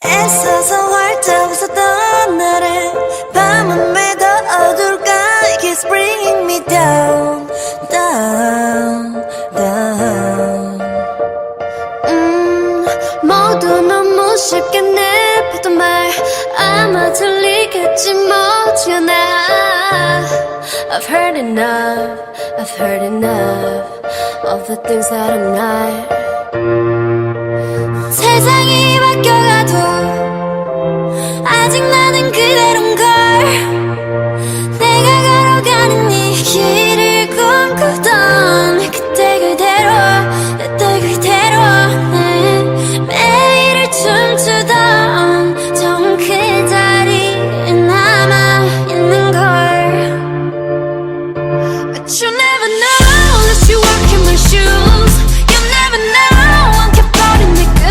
애써서 활짝 웃었던 날에 밤은 왜 더 어둘까. It keeps bringing me down, down, down. 모두 너무 쉽게 내뱉던 말 아마 들리겠지 못지않아. I've heard enough, I've heard enough of the things that I'm not. 세상이 바뀌어가도 아직 나는 그대로인걸. 내가 걸어가는 이 길을 꿈꾸던 그때 그대로 그때 그대로 내 매일을 춤추던 정 그 자리에 남아있는걸. But you never know unless you walk in my shoes. You never know I'm 켜버린 내 끈.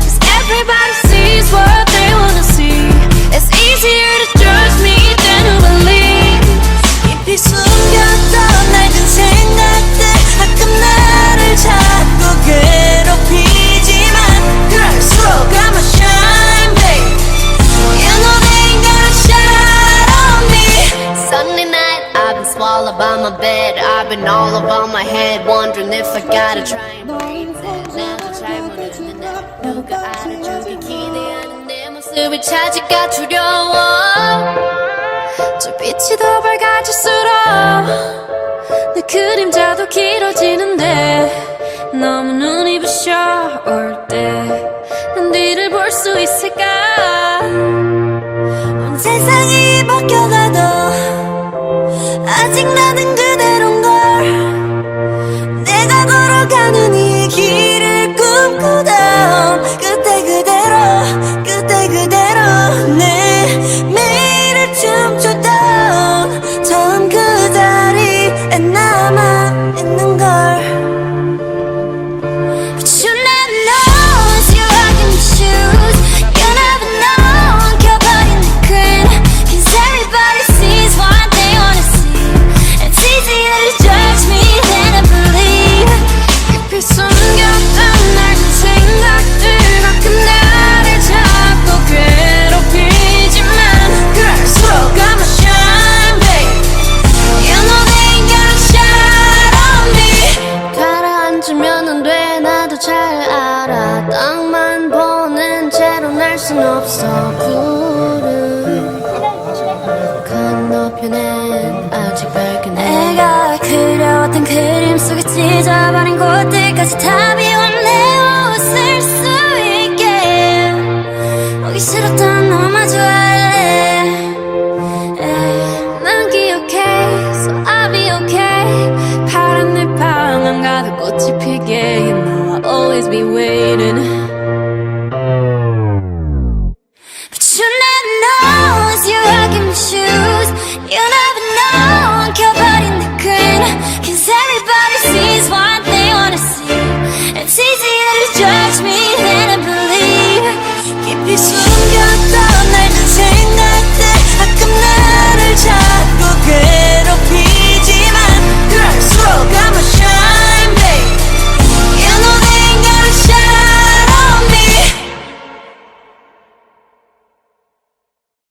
Cause everybody sees what they wanna see. It's easier to judge me than to believe. 깊이 숨겼던 낡은 생각들 가끔 나를 자꾸 괴롭히지만 그럴수록 I'ma shine, babe. You know they ain't gonna shine on me. Sunday night I've been swallowed by my bed. I've been all about my head wondering if I gotta try and breathe it. 나도 잘 모르는 나 누가 알아주길 기대하는 내 모습을 찾기가 두려워. 저 빛이 더 밝아질수록 내 그림자도 길어지는데 너무 눈이 부셔 올 때 난 뒤를 볼 수 있을까. 세상이 바뀌어가도 아직 나는 그대로인걸. 내가 걸어가는 이 길을 꿈꾸던 그때 그대로 그때 그대로 내 매일을 춤추던 처음 그 자리에 남아있는걸. But you never know as you walk in the shoes. You never know I'm 켜버린 내 끈. Cause everybody sees what they wanna see. It's easier to judge me than to believe. 깊이 숨겼던 낡은 생각들 가끔 나를 자꾸 괴롭히지만 그럴수록 I'ma shine, babe. You know they ain't gonna shine on me. 가라앉으면 안 돼 나도 잘 알아. 땅만 보는 채로 날 순 없어. 구름 건너편엔 아직 밝은 내가 그려왔던 그림 속에 찢어버린 곳들까지 다 비운 내 옷을 수 있게. 오기 싫었던 너 마주 할래. 난 기억해 so I'll be okay. 파란 늘 방 안가득 꽃이 피게. You know I'll always be waiting.